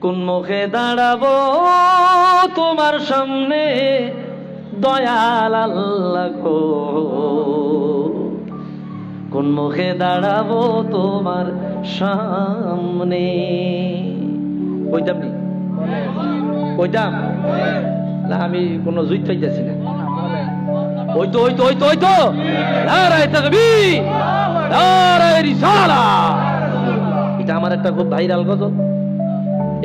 কোন মুখে দাঁড়াবো তোমার সামনে দয়াল আল্লাহ গো, কোন মুখে দাঁড়াবো তোমার সামনে। কইতাম নি কইতাম না, আমি কোনো জুই চাইতেছি না। ওই তো ওই তো ওই তো ওই তো নারায়ে তাকবীর, নারায়ে রিসালাত। এটা আমার একটা খুব ভাইরাল গজল।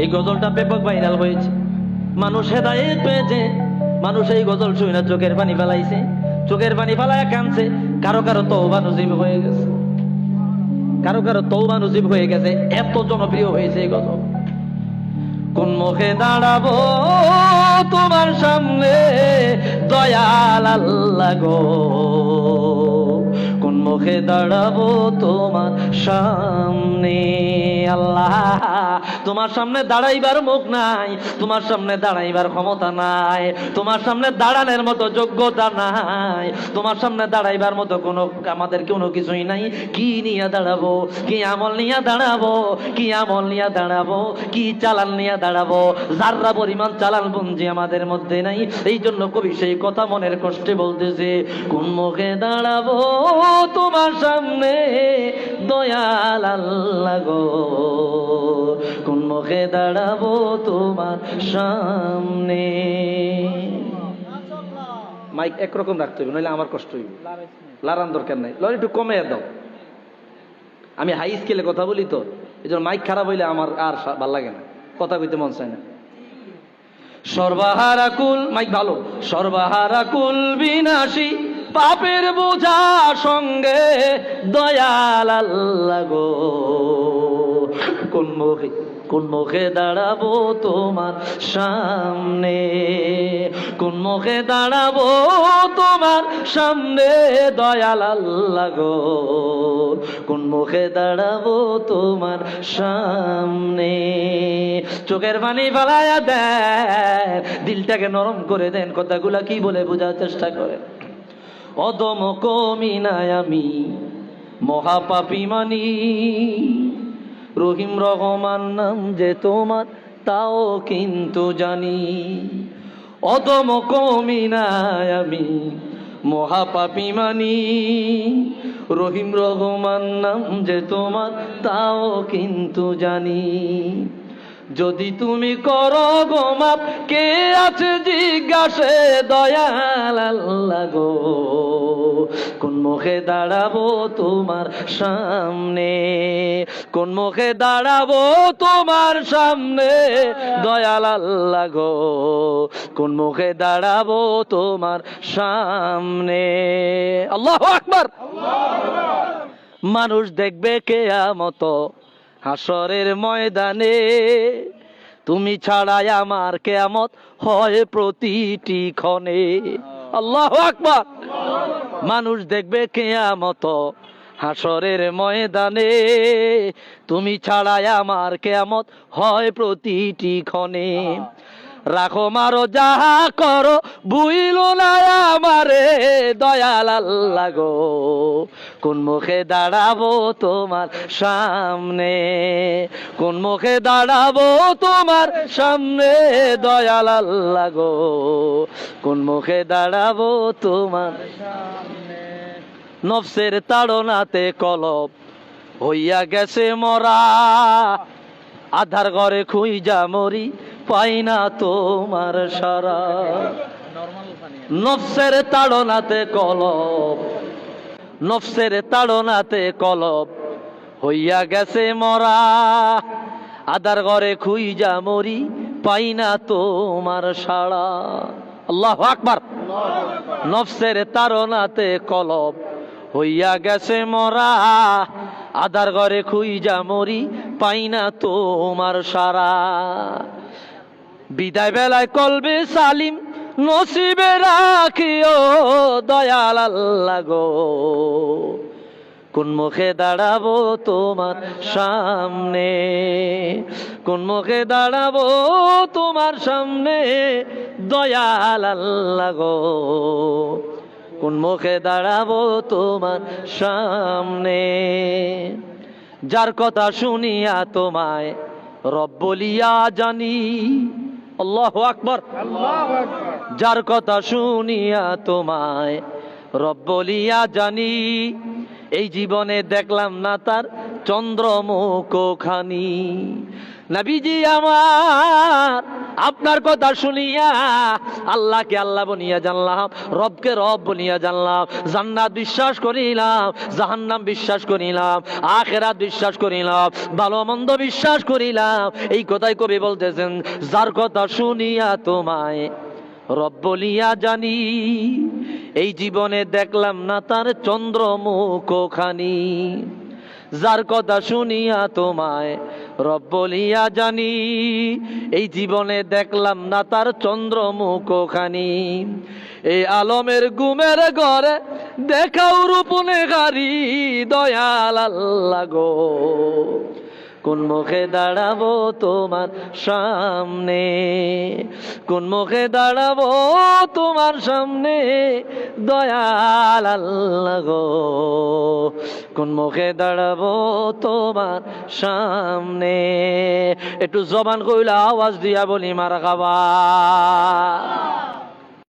এই গজলটা ব্যাপক ভাইরাল হয়েছে, মানুষ হেদায়েত পেয়েছে। মানুষ এই গজল শুনে চোখের পানি ফেলাইছে, চোখের পানি ফেলায় কাঁদছে। কারো কারো তওবা নসিব হয়ে গেছে, কারো কারো তওবা নসিব হয়ে গেছে। এত জনপ্রিয় হয়েছে এই গজল। কোন মুখে দাঁড়াবো তোমার সামনে দয়াল আল্লাহ গো, কোন মুখে দাঁড়াবো তোমার সামনে। আল্লাহ, তোমার সামনে দাঁড়াইবার মুখ নাই, তোমার সামনে দাঁড়াইবার ক্ষমতা নাই, তোমার সামনে দাঁড়ানোর মতো যোগ্যতা নাই, তোমার সামনে দাঁড়াইবার মতো কোনো আমাদের কোনো কিছুই নাই। কি নিয়ে দাঁড়াবো, কি আমল নিয়ে দাঁড়াবো, কি আমল নিয়ে দাঁড়াবো, কি চালান নিয়ে দাঁড়াবো? যাররা পরিমাণ চালান পুঞ্জি আমাদের মধ্যে নাই। এই জন্য কবি সেই কথা মনের কষ্টে বলতেছে, কোন মুখে দাঁড়াবো তোমার সামনে দয়াল আল্লাহ গো, কোন মুখে দাঁড়াবো তোমার সামনে। মাইক একরকম রাখতে হবে, নইলে আমার কষ্ট হইবে। লারান দরকার নাই, লরি একটু কমে দাও। আমি হাই স্কেলে কথা বলি তো, এই জন্য মাইক খারাপ হইলে আমার আর ভাল লাগে না, কথা কইতে মন চায় না। সর্বহারাকুল, মাইক ভালো। সর্বহারাকুল বিনাশী পাপের বোঝা সঙ্গে দয়াল আল্লাহ গো, কোন মুখে দাঁড়াবো তোমার সামনে, কোন মুখে দাঁড়াবো তোমার সামনে দয়াল আল্লাহ গো, কোন মুখে দাঁড়াবো তোমার সামনে। চোখের পানি ফেলায়া দেন, দিলটাকে নরম করে দেন, কথাগুলা কি বলে বোঝার চেষ্টা করেন। অদম কমিনায় আমি মহাপাপী মানি, রহিম রহমান নাম যে তোমার তাও কিন্তু জানি। অদম কমিনায় আমি মহাপাপী মানি, রহিম রহমান নাম যে তোমার তাও কিন্তু জানি। যদি তুমি করো গো মাপ, কে আছে জিজ্ঞাসে দয়াল আল্লাহ গো, কোন মুখে দাঁড়াবো তোমার সামনে, কোন মুখে দাঁড়াবো তোমার সামনে দয়াল আল্লাহ গো, কোন মুখে দাঁড়াবো তোমার সামনে। আল্লাহু আকবার। মানুষ দেখবে কিয়ামত হাসরের ময়দানে, তুমি ছাড়াই আমার কিয়ামত হয় প্রতিটি ক্ষণে। আল্লাহু আকবার। মানুষ দেখবে কিয়ামত হাসরের ময়দানে, তুমি ছাড়াই আমার কিয়ামত হয় প্রতিটি ক্ষণে। রাখো মারো যাহা করো বুইলো না আমারে দয়াল আল্লাহ গো, কোন মুখে দাঁড়াবো তোমার সামনে, কোন মুখে দাঁড়াবো তোমার সামনে দয়াল আল্লাহ গো, কোন মুখে দাঁড়াবো তোমার সামনে। নফসের তাড়নাতে কলব হইয়া গেছে মরা, আধার ঘরে খুইজা মরি পাই না তোমার সারা। নফসের তাড়নাতে কলব, নফসের তাড়নাতে কলব হইয়া গেছে মরা, আধার ঘরে খুইজা মরি পাই না তোমার সাড়া। আল্লাহু আকবার। নফসের তাড়নাতে কলব হইয়া গেছে মরা, আধার ঘরে খুইজা মরি পাই না তোমার সারা। বিদায় বেলায় কলবে সালিম নসিবে রাখিও দয়াল আল্লাহ গো, কোন মুখে দাঁড়াবো তোমার সামনে, কোন মুখে দাঁড়াবো তোমার সামনে দয়াল আল্লাহ গো, কোন মুখে দাঁড়াবো তোমার সামনে। যার কথা শুনিয়া তোমায় রব বলিয়া জানি। আল্লাহু আকবার। যার কথা শুনিয়া তোমায় রব বলিয়া জানি, এই জীবনে দেখলাম না তার চন্দ্রমুখ খানি। নবীজি আমার আপনার কথা শুনিয়া আল্লাহকে আল্লাহ বনিয়া জানলাম, রবকে রব বনিয়া জানলাম, জান্নাত বিশ্বাস করিলাম, জাহান্নাম বিশ্বাস করিলাম, আখিরাত বিশ্বাস করিলাম, ভালো মন্দ বিশ্বাস করিলাম। এই কথাই কবি বলতেছেন, যার কথা শুনিয়া তোমায় রব বলিয়া জানি, এই জীবনে দেখলাম না তার চন্দ্রমুখ খানি। যার কথা শুনিয়া তোমায় রব বলিয়া জানি, এই জীবনে দেখলাম না তার চন্দ্রমুখ খানি। এই আলমের গুমের ঘরে দেখাও রূপনে গারি, দয়াল আল্লাহ গো কোন মুখে দাঁড়াবো তোমার সামনে, কোন মুখে দাঁড়াবো তোমার সামনে, দয়াল আল্লাহ গো কোন মুখে দাঁড়াবো তোমার সামনে। একটু জবান কইলা আওয়াজ দিয়া বলি মারহাবা।